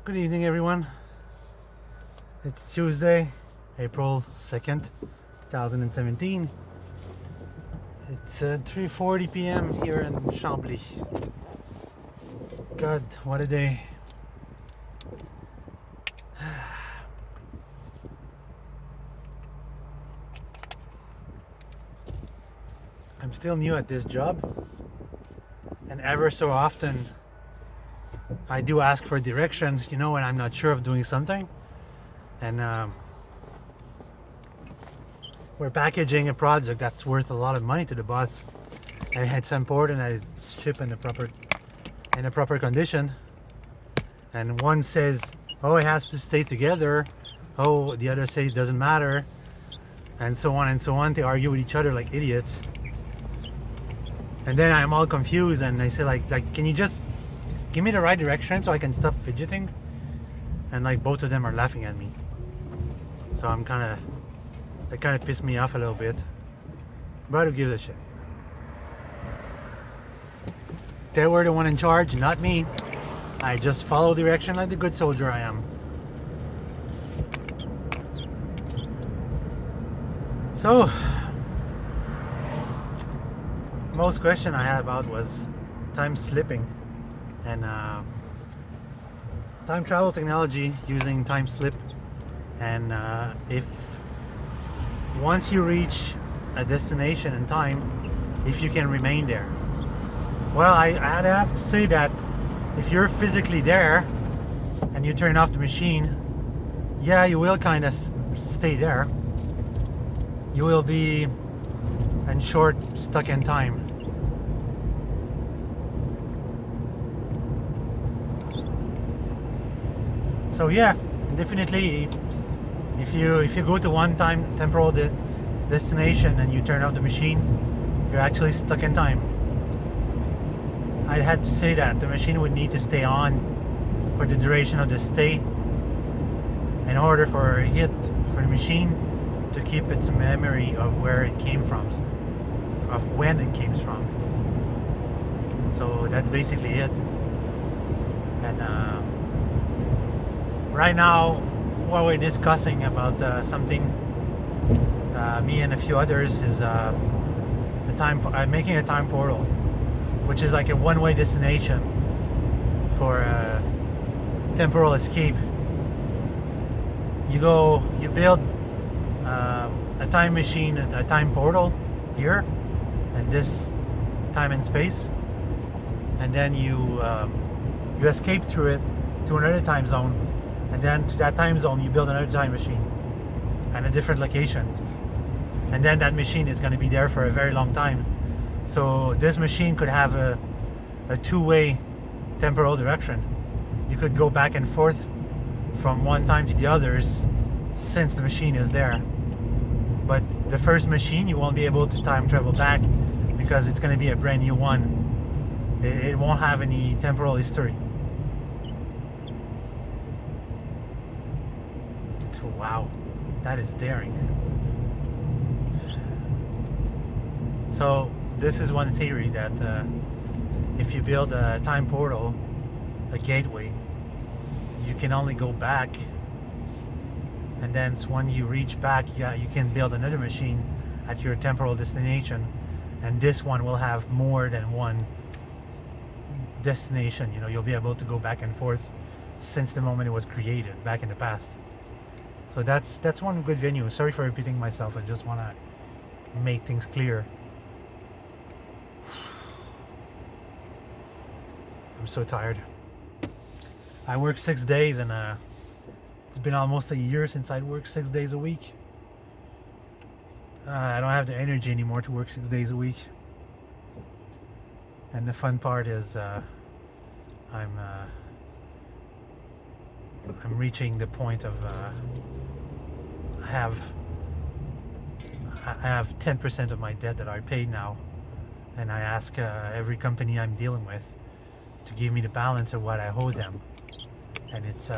Good evening, everyone. It's Tuesday, April 2nd, 2017. It's 3:40 p.m. here in Chambly. God, what a day. I'm still new at this job, and ever so often I do ask for directions, when I'm not sure of doing something. And we're packaging a project that's worth a lot of money to the boss, and it's important that it's shipped in the proper condition. And one says, oh, it has to stay together. Oh, the other says it doesn't matter, and so on and so on. They argue with each other like idiots. And then I'm all confused, and I say like can you just give me the right direction so I can stop fidgeting? And like both of them are laughing at me. So that kind of pissed me off a little bit. But who gives a shit? They were the one in charge, not me. I just follow direction like the good soldier I am. So, most question I had about was time slipping and time travel technology using time slip, and if once you reach a destination in time, if you can remain there. Well, I'd have to say that if you're physically there and you turn off the machine, yeah, you will kind of stay there. You will be in short stuck in time. So yeah, definitely, if you go to one time temporal destination and you turn off the machine, you're actually stuck in time. I'd had to say that the machine would need to stay on for the duration of the stay in order for the machine to keep its memory of where it came from, of when it came from. So that's basically it. And right now, what we're discussing about something, me and a few others, is making a time portal, which is like a one-way destination for temporal escape. You build a time machine, a time portal here, and this time and space, and then you escape through it to another time zone. And then to that time zone, you build another time machine and a different location. And then that machine is going to be there for a very long time. So this machine could have a two-way temporal direction. You could go back and forth from one time to the others since the machine is there. But the first machine, you won't be able to time travel back because it's going to be a brand new one. It won't have any temporal history. Wow, that is daring. So this is one theory, that if you build a time portal, a gateway, you can only go back, and then when you reach back, you can build another machine at your temporal destination, and this one will have more than one destination. You'll be able to go back and forth since the moment it was created back in the past. So that's one good venue. Sorry for repeating myself. I just want to make things clear. I'm so tired. I work 6 days, and it's been almost a year since I'd worked 6 days a week. I don't have the energy anymore to work 6 days a week. And the fun part is I'm reaching the point of I have 10% of my debt that are paid now, and I ask every company I'm dealing with to give me the balance of what I owe them, and it's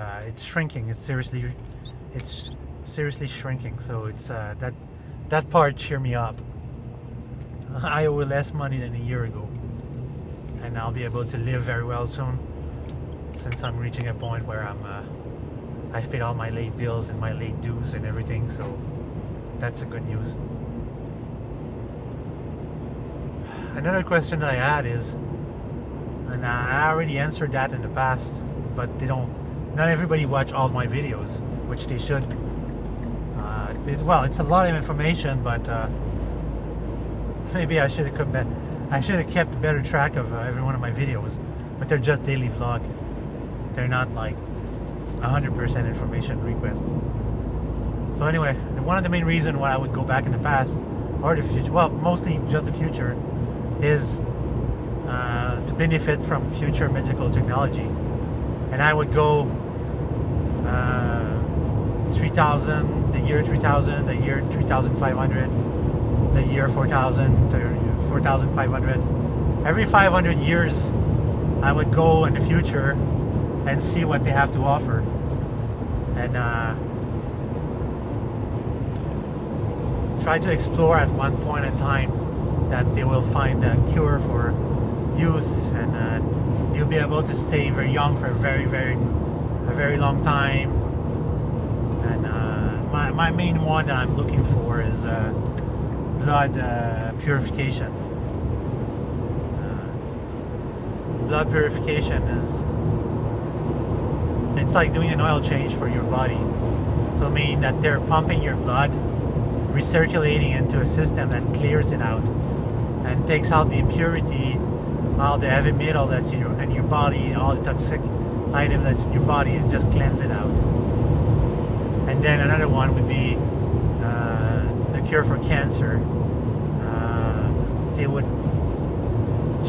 shrinking. It's seriously shrinking. So it's that part cheer me up. I owe less money than a year ago, and I'll be able to live very well soon. since I'm reaching a point where I've paid all my late bills and my late dues and everything, so that's a good news. Another question that I had is, and I already answered that in the past, but not everybody watch all my videos, which they should. It's a lot of information, but maybe I should have kept better track of every one of my videos, but they're just daily vlog. They're not like 100% information request. So anyway, one of the main reasons why I would go back in the past or the future, well, mostly just the future, is to benefit from future medical technology. And I would go 3000, the year 3000, the year 3500, the year 4000, 4500. Every 500 years I would go in the future and see what they have to offer, and try to explore at one point in time that they will find a cure for youth, and you'll be able to stay very young for a very long time. And my main one that I'm looking for is blood purification. Blood purification it's like doing an oil change for your body. So mean that they're pumping your blood, recirculating into a system that clears it out and takes out the impurity, all the heavy metal that's in your body, all the toxic items that's in your body, and just cleanse it out. And then another one would be the cure for cancer. They would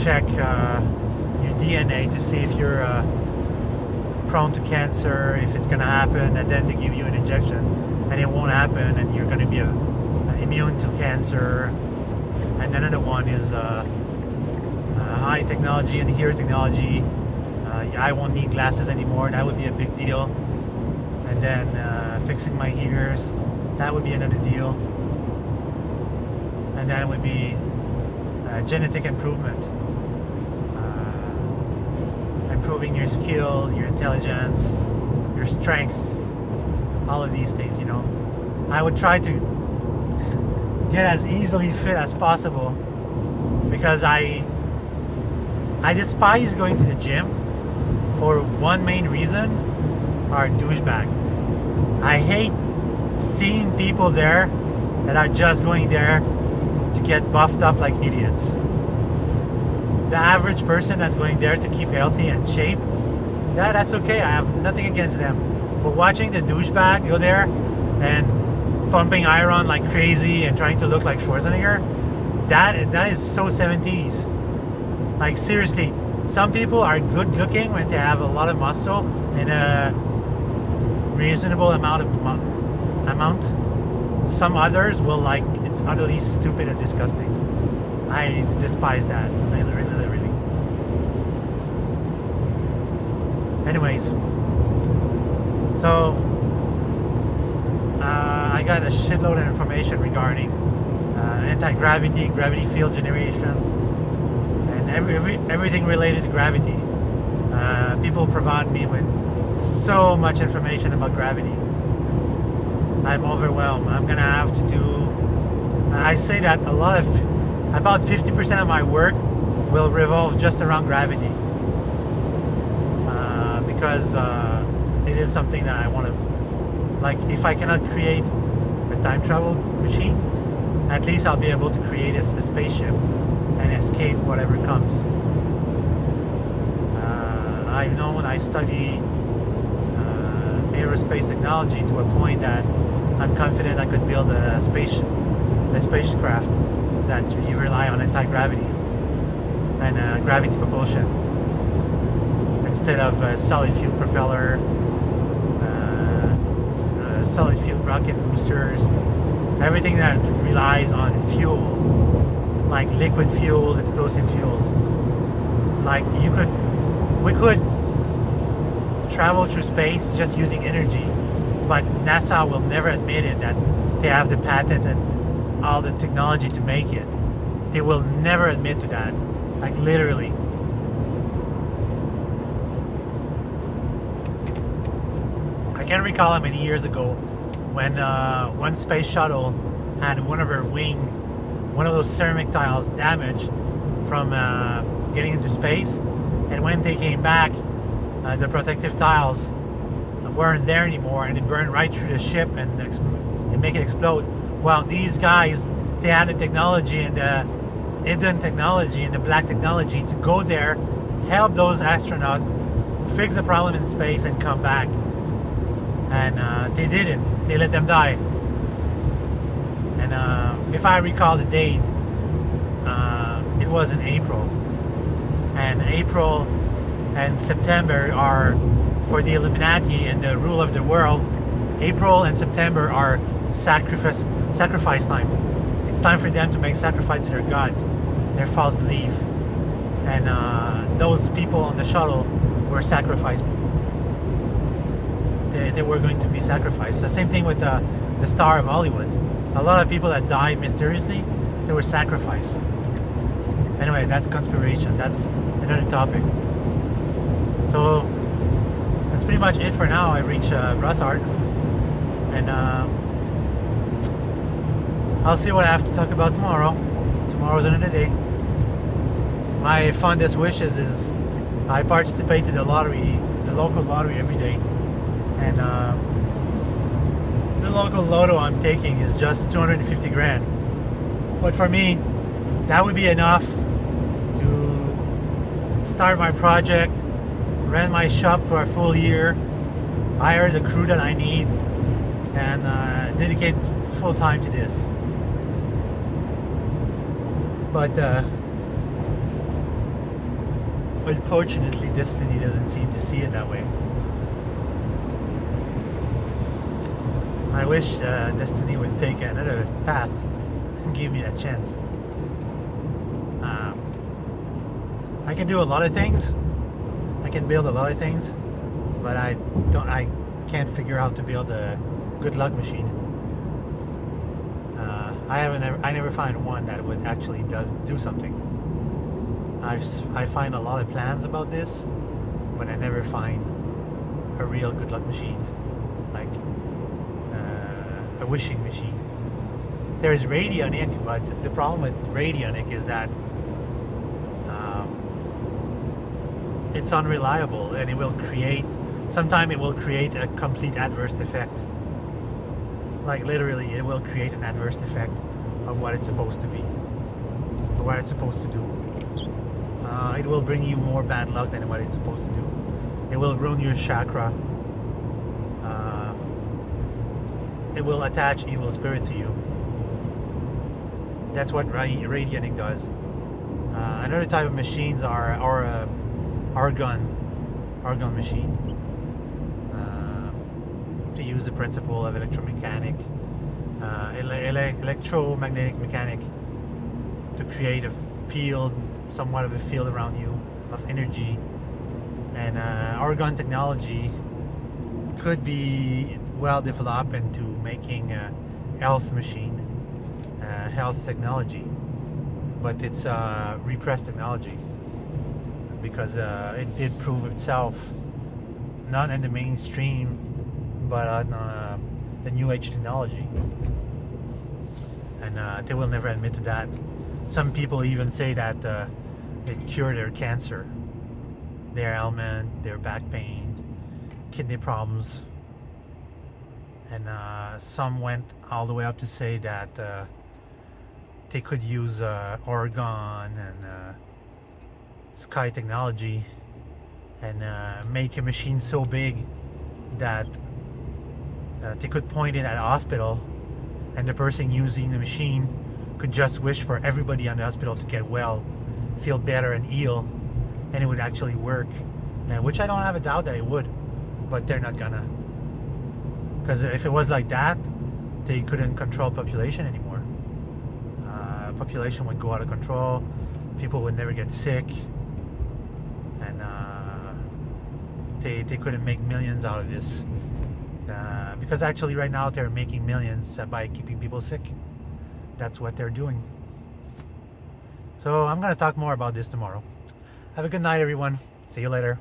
check your DNA to see if you're prone to cancer, if it's going to happen, and then they give you an injection and it won't happen, and you're going to be immune to cancer. And another one is high technology and hear technology. I won't need glasses anymore. That would be a big deal. And then fixing my ears, that would be another deal. And then it would be genetic improvement. Improving your skill, your intelligence, your strength, all of these things, I would try to get as easily fit as possible, because I despise going to the gym for one main reason, are douchebag. I hate seeing people there that are just going there to get buffed up like idiots. The average person that's going there to keep healthy and shape, that's okay. I have nothing against them. But watching the douchebag go there and pumping iron like crazy and trying to look like Schwarzenegger, that is so 70s. Like seriously, some people are good looking when they have a lot of muscle in a reasonable amount. Some others will like, it's utterly stupid and disgusting. I despise that, really. Anyways, so I got a shitload of information regarding anti-gravity, gravity field generation, and everything related to gravity. People provide me with so much information about gravity. I'm overwhelmed. I'm gonna have to do. I say that about 50% of my work will revolve just around gravity, because it is something that I want to. Like, if I cannot create a time travel machine, at least I'll be able to create a spaceship and escape whatever comes. I've known I study aerospace technology to a point that I'm confident I could build a spacecraft that you rely on anti-gravity and gravity propulsion instead of solid fuel propeller, solid fuel rocket boosters, everything that relies on fuel, like liquid fuels, explosive fuels. Like we could travel through space just using energy, but NASA will never admit it, that they have the patent and all the technology to make it. They will never admit to that, like literally. I can't recall how many years ago when one space shuttle had one of her wing, one of those ceramic tiles damaged from getting into space, and when they came back, the protective tiles weren't there anymore, and it burned right through the ship and make it explode. Well, these guys, they had the technology and the hidden technology and the black technology to go there, help those astronauts fix the problem in space and come back. And they didn't. They let them die. And if I recall the date, it was in April. And April and September are, for the Illuminati and the rule of the world, April and September are sacrifice time. It's time for them to make sacrifice to their gods, their false belief. And those people on the shuttle were sacrificed. They were going to be sacrificed. The same thing with the star of Hollywood. A lot of people that died mysteriously, they were sacrificed. Anyway, that's conspiration. That's another topic. So that's pretty much it for now. I reached Brossard, and I'll see what I have to talk about tomorrow. Tomorrow's another day. My fondest wishes is I participate to the lottery, the local lottery every day, and the local lotto I'm taking is just 250 grand. But for me, that would be enough to start my project, rent my shop for a full year, hire the crew that I need, and dedicate full time to this. But unfortunately, Destiny doesn't seem to see it that way. I wish Destiny would take another path and give me a chance. I can do a lot of things. I can build a lot of things, but I can't figure out to build a good luck machine. I never find one that would actually do something. I find a lot of plans about this, but I never find a real good luck machine, like a wishing machine. There's radionic, but the problem with radionic is that it's unreliable, and sometimes it will create a complete adverse effect. Like literally, it will create an adverse effect of what it's supposed to be, or what it's supposed to do. It will bring you more bad luck than what it's supposed to do. It will ruin your chakra. It will attach evil spirit to you. That's what radionic does. Another type of machines are argon machine. To use the principle of electromechanic, electromagnetic mechanic, to create a field, somewhat of a field around you of energy. And argon technology could be well developed into making a health machine, health technology, but it's repressed technology, because it did prove itself not in the mainstream, but on the new age technology, and they will never admit to that. Some people even say that it cured their cancer, their ailment, their back pain, kidney problems, and some went all the way up to say that they could use argon and sky technology and make a machine so big that they could point it at a hospital, and the person using the machine could just wish for everybody on the hospital to get well, feel better and heal, and it would actually work. Which I don't have a doubt that it would, but they're not gonna, because if it was like that, they couldn't control population anymore. Population would go out of control, people would never get sick, and they couldn't make millions out of this. Because actually right now they're making millions by keeping people sick. That's what they're doing. So I'm going to talk more about this tomorrow. Have a good night, everyone. See you later.